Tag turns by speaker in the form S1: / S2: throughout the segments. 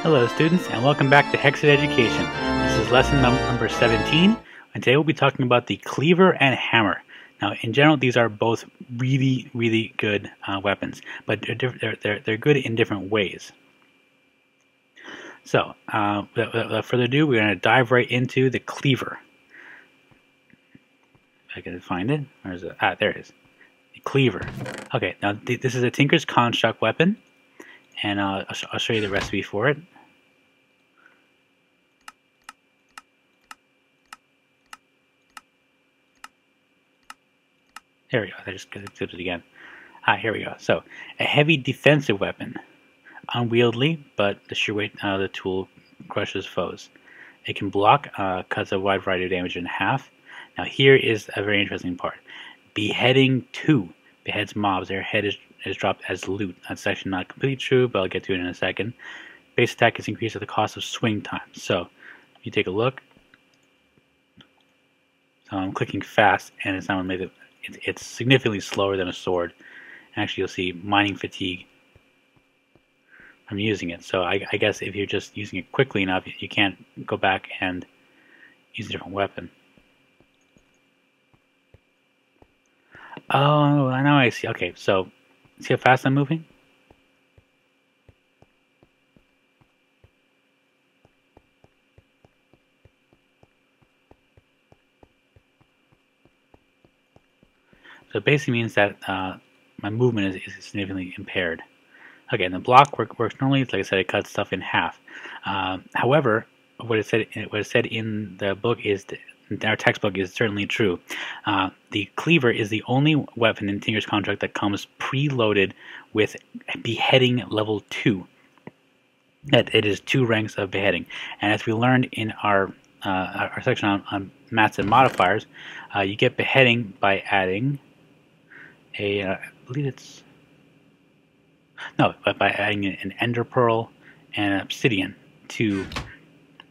S1: Hello students, and welcome back to Hexxit Education. This is lesson number 17, and today we'll be talking about the Cleaver and Hammer. Now, in general, these are both really good weapons, but they're good in different ways. So, without further ado, we're going to dive right into the Cleaver. If I can find it, where is it? Ah, there it is. The Cleaver. Okay, now this is a Tinker's Construct weapon, and I'll show you the recipe for it. There we go. I just did it again. Here we go. So, a heavy defensive weapon. Unwieldy, but the sheer weight of the tool crushes foes. It can block, cuts a wide variety of damage in half. Now, here is a very interesting part. Beheading 2 beheads mobs. Their head is dropped as loot. That's actually not completely true, but I'll get to it in a second. Base attack is increased at the cost of swing time. So, if you take a look, so I'm clicking fast, and it's not made it. It's significantly slower than a sword. And actually, you'll see mining fatigue from using it. So I guess if you're just using it quickly enough, you can't go back and use a different weapon. Oh, I know. I see. Okay, so see how fast I'm moving? So it basically means that my movement is significantly impaired. Okay, and the block works normally. Like I said, it cuts stuff in half. However, what it said in the book is our textbook is certainly true. The Cleaver is the only weapon in Tinker's Construct that comes preloaded with beheading level 2. That it is 2 ranks of beheading, and as we learned in our section on mats and modifiers, you get beheading by adding I believe it's by adding an ender pearl and an obsidian to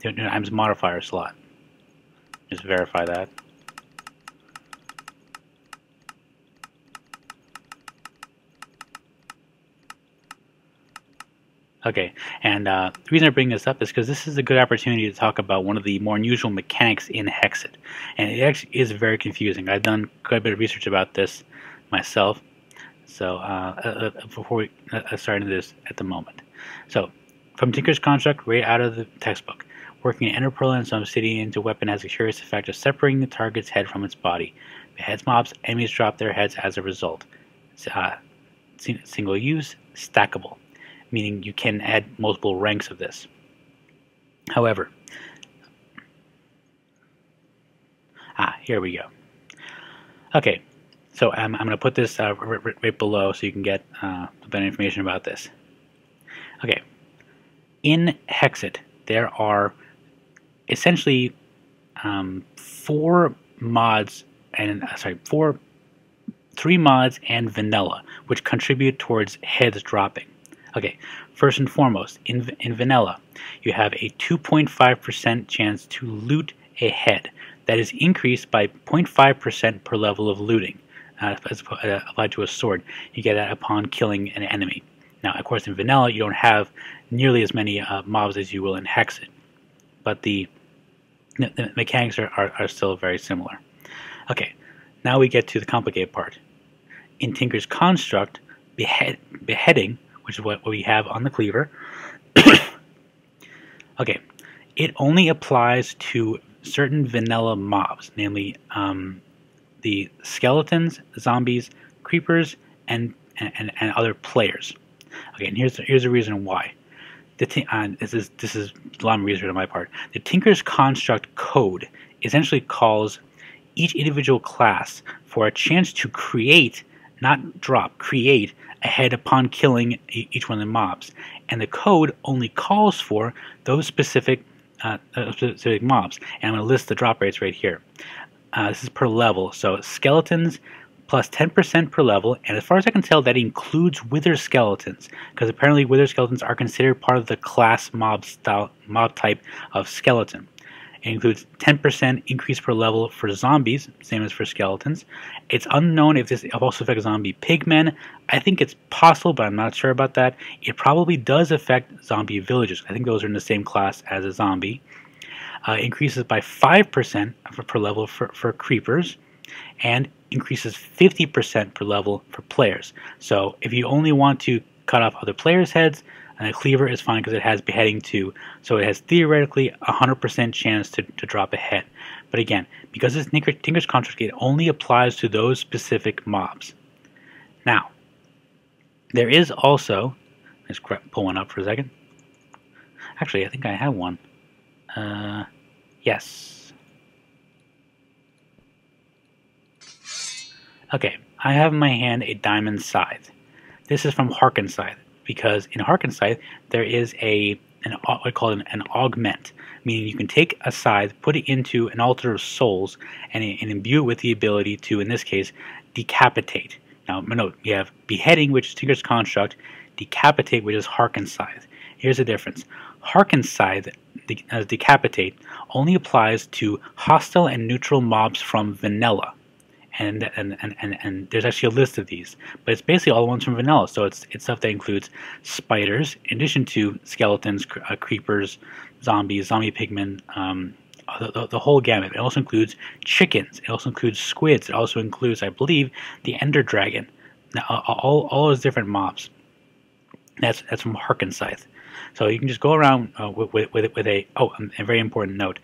S1: Im's modifier slot. Just verify that. Okay, and the reason I bring this up is because this is a good opportunity to talk about one of the more unusual mechanics in Hexxit, and it actually is very confusing. I've done quite a bit of research about this myself, so before we start into this at the moment. So, from Tinker's Construct, right out of the textbook, working an ender pearl and some obsidian into a weapon has a curious effect of separating the target's head from its body. Beheads mobs, enemies drop their heads as a result. Single use, stackable, meaning you can add multiple ranks of this. However, here we go. Okay, so I'm going to put this right below so you can get better information about this. Okay, in Hexxit, there are essentially 3 mods and vanilla, which contribute towards heads dropping. Okay, first and foremost, in vanilla, you have a 2.5% chance to loot a head. That is increased by 0.5% per level of looting, as applied to a sword. You get that upon killing an enemy. Now, of course, in vanilla, you don't have nearly as many mobs as you will in Hexxit, but the mechanics are still very similar. Okay, now we get to the complicated part. In Tinker's Construct, beheading, which is what we have on the Cleaver, okay, it only applies to certain vanilla mobs, namely the skeletons, zombies, creepers, and other players. Okay, and here's the reason why. This is a lot of research on my part. The Tinker's Construct code essentially calls each individual class for a chance to create, not drop, create a head upon killing each one of the mobs, and the code only calls for those specific mobs. And I'm going to list the drop rates right here. This is per level, so skeletons plus 10% per level, and as far as I can tell, that includes wither skeletons, because apparently wither skeletons are considered part of the class mob type of skeleton. It includes 10% increase per level for zombies, same as for skeletons. It's unknown if this also affects zombie pigmen. I think it's possible, but I'm not sure about that. It probably does affect zombie villagers. I think those are in the same class as a zombie. Increases by 5% per level for creepers, and increases 50% per level for players. So if you only want to cut off other players' heads, a cleaver is fine because it has beheading too, so it has theoretically a 100% chance to drop a head. But again, because it's Tinker's construct, it only applies to those specific mobs. Now, there is also, let's pull one up for a second. Actually, I think I have one. Yes. Okay, I have in my hand a diamond scythe. This is from Harken Scythe, because in Harken Scythe there is what I call an augment, meaning you can take a scythe, put it into an altar of souls, and imbue it with the ability to, in this case, decapitate. Now, note, we have beheading, which is Tinker's construct, decapitate, which is Harken Scythe. Here's the difference. Harken Scythe, decapitate, only applies to hostile and neutral mobs from vanilla. And there's actually a list of these, but it's basically all the ones from vanilla. So it's stuff that includes spiders, in addition to skeletons, creepers, zombies, zombie pigmen, the whole gamut. It also includes chickens. It also includes squids. It also includes, I believe, the Ender Dragon. Now, all those different mobs. That's from Harken Scythe. So you can just go around with a very important note.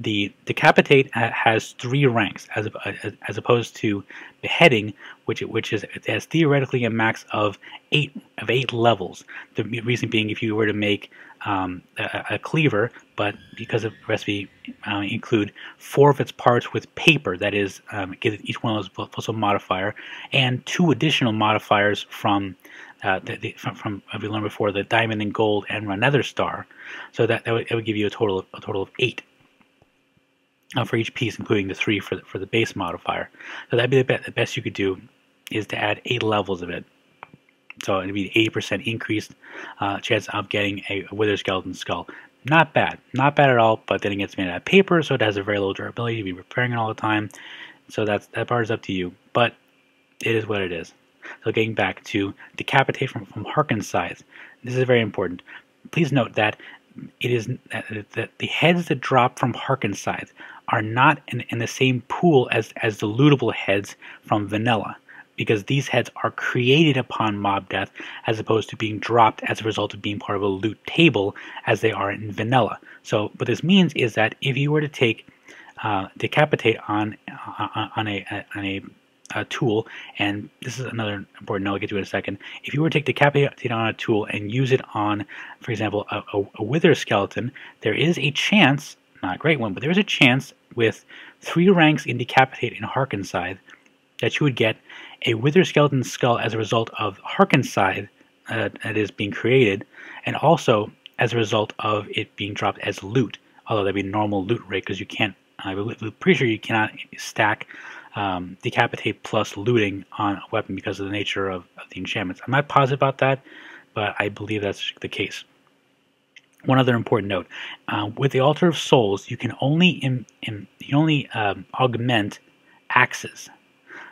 S1: The Decapitate has 3 ranks, as opposed to Beheading, which it has theoretically a max of 8 levels. The reason being, if you were to make a cleaver, but because of the recipe include 4 of its parts with paper, that is, give each one of those plus a modifier, and 2 additional modifiers from from we learned before, the diamond and gold and nether star, so that would give you a total of 8. For each piece, including the 3 for the base modifier. So that'd be the best you could do, is to add 8 levels of it. So it'd be 80% increased chance of getting a wither skeleton skull. Not bad, not bad at all. But then it gets made out of paper, so it has a very low durability. You'd be repairing it all the time. So that part is up to you. But it is what it is. So getting back to Decapitate from Harken Scythe, this is very important. Please note that it is that the heads that drop from Harken Scythe are not in the same pool as the lootable heads from vanilla, because these heads are created upon mob death as opposed to being dropped as a result of being part of a loot table as they are in vanilla. So what this means is that if you were to take Decapitate on a tool, and this is another important note I'll get to in a second. If you were to take Decapitate on a tool and use it on, for example, a wither skeleton, there is a chance, not a great one, but there is a chance with 3 ranks in Decapitate and Harken Scythe that you would get a wither skeleton skull as a result of Harken Scythe that is being created, and also as a result of it being dropped as loot, although that'd be normal loot rate, because you can't, I'm pretty sure you cannot stack Decapitate plus looting on a weapon because of the nature of the enchantments. I'm not positive about that, but I believe that's the case. One other important note: with the Altar of Souls, you can only augment axes.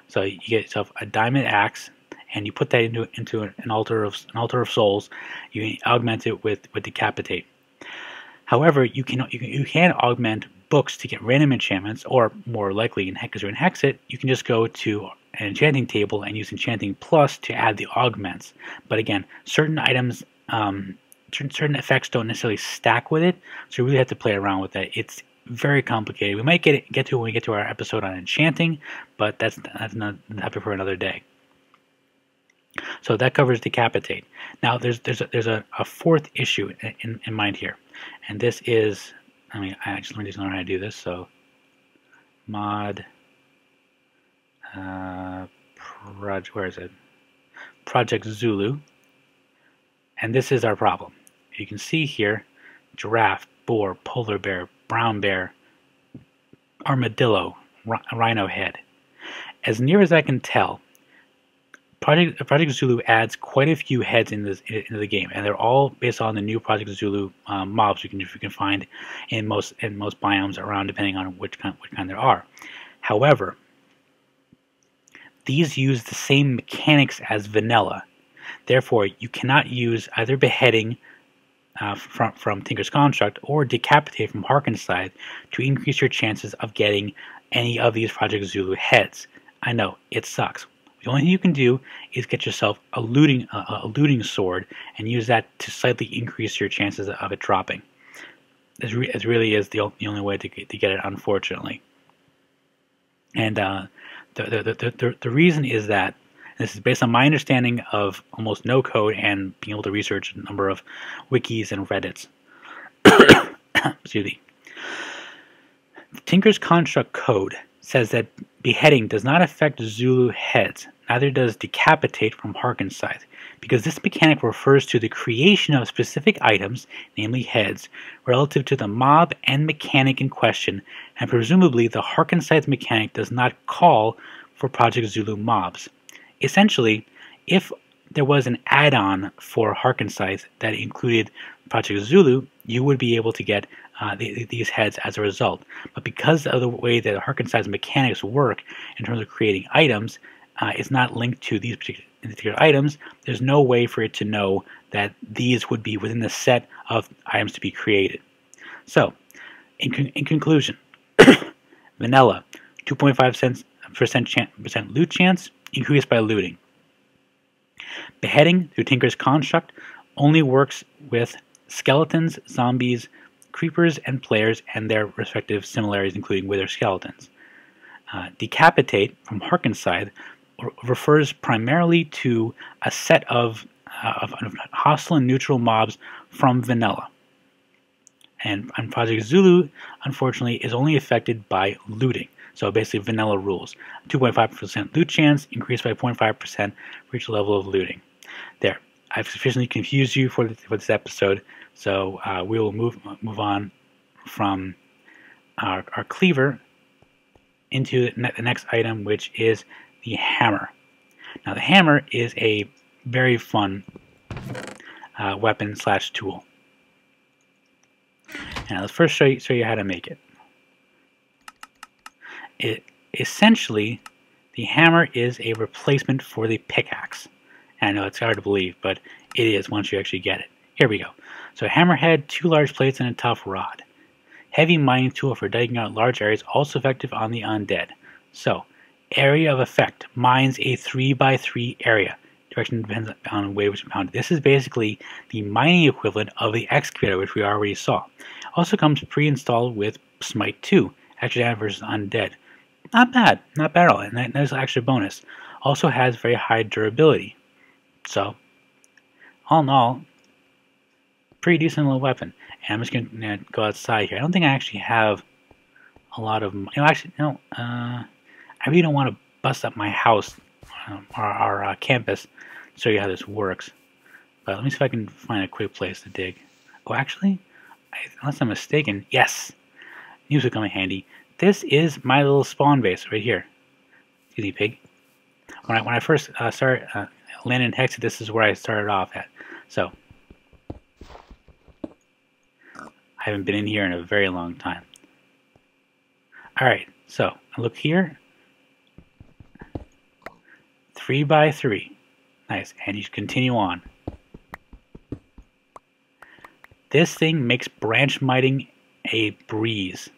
S1: So you get yourself a diamond axe, and you put that into an altar of souls. You can augment it with Decapitate. However, you can augment books to get random enchantments, or more likely in Hexxit, you can just go to an enchanting table and use Enchanting Plus to add the augments. But again, certain items, certain effects don't necessarily stack with it, so you really have to play around with that. It's very complicated. We might get to it when we get to our episode on enchanting, but that's not happening for another day. So that covers Decapitate. Now there's a 4th issue in mind here, and this is, I actually let me just learn how to do this. So mod project, where is it? Project Zulu, and this is our problem. You can see here: giraffe, boar, polar bear, brown bear, armadillo, rhino head. As near as I can tell, Project Zulu adds quite a few heads into the game, and they're all based on the new Project Zulu mobs you can find in most biomes around, depending on which kind there are. However, these use the same mechanics as vanilla. Therefore, you cannot use either Beheading from Tinker's Construct or Decapitate from Harkenside to increase your chances of getting any of these Project Zulu heads. I know, it sucks. The only thing you can do is get yourself a looting sword and use that to slightly increase your chances of it dropping. It really is the only way to get it, unfortunately. And the reason is that, this is based on my understanding of almost no code and being able to research a number of wikis and Reddits. Excuse me. Tinker's Construct code says that Beheading does not affect Zulu heads, neither does Decapitate from Harkenside, because this mechanic refers to the creation of specific items, namely heads, relative to the mob and mechanic in question, and presumably the Harkenside's mechanic does not call for Project Zulu mobs. Essentially, if there was an add-on for Harkenside that included Project Zulu, you would be able to get these heads as a result. But because of the way that Harkenside's mechanics work in terms of creating items, it's not linked to these particular items. There's no way for it to know that these would be within the set of items to be created. So, in conclusion, vanilla, 2.5% loot chance, increased by looting. Beheading through Tinker's Construct only works with skeletons, zombies, creepers, and players and their respective similarities, including wither skeletons. Decapitate from Harkenside refers primarily to a set of hostile and neutral mobs from vanilla. And Project Zulu, unfortunately, is only affected by looting. So basically vanilla rules. 2.5% loot chance, increased by 0.5% for each level of looting. There. I've sufficiently confused you for this episode, so we will move on from our Cleaver into the next item, which is the hammer. Now the hammer is a very fun weapon / tool. Now let's first show you how to make it. Essentially, the hammer is a replacement for the pickaxe. And I know it's hard to believe, but it is once you actually get it. Here we go. So a hammerhead, 2 large plates, and a tough rod. Heavy mining tool for digging out large areas, also effective on the undead. So, area of effect, mines a 3x3 area. Direction depends on way which pound. This is basically the mining equivalent of the excavator, which we already saw. Also comes pre-installed with Smite 2, extra damage versus undead. Not bad at all, and that's an extra bonus. Also has very high durability. So, all in all, pretty decent little weapon. And I'm just going to go outside here. I don't think I actually have a lot of... I really don't want to bust up my house, our campus, to show you how this works. But let me see if I can find a quick place to dig. Oh, actually, unless I'm mistaken, yes! These will come in handy. This is my little spawn base right here. Excuse me, pig. When I first started landing in Hexxit, this is where I started off at. So, I haven't been in here in a very long time. Alright, so, I look here. 3x3. Nice, and you continue on. This thing makes branch mining a breeze.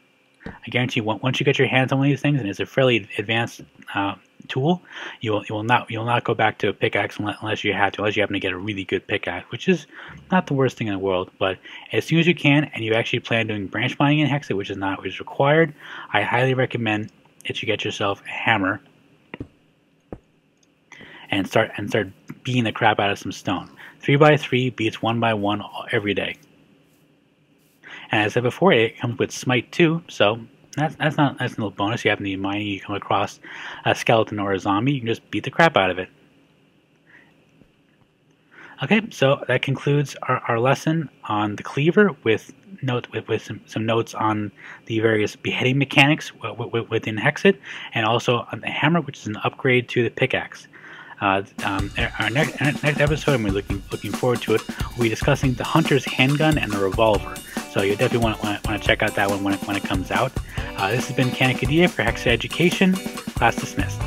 S1: I guarantee you, once you get your hands on one of these things, and it's a fairly advanced tool, you will not go back to a pickaxe unless you happen to get a really good pickaxe, which is not the worst thing in the world. But as soon as you can, and you actually plan doing branch mining in Hexxit, which is required, I highly recommend that you get yourself a hammer and start beating the crap out of some stone. 3x3 beats 1x1 every day. And as I said before, it comes with Smite 2, so that's a little bonus. You happen to be mining, you come across a skeleton or a zombie, you can just beat the crap out of it. Okay, so that concludes our lesson on the Cleaver with some notes on the various beheading mechanics within Hexxit, and also on the hammer, which is an upgrade to the pickaxe. Our next episode, and we're looking forward to it, we'll be discussing the hunter's handgun and the revolver. So you definitely want to check out that one when it comes out. This has been Kanakadia for Hexxit Education. Class dismissed.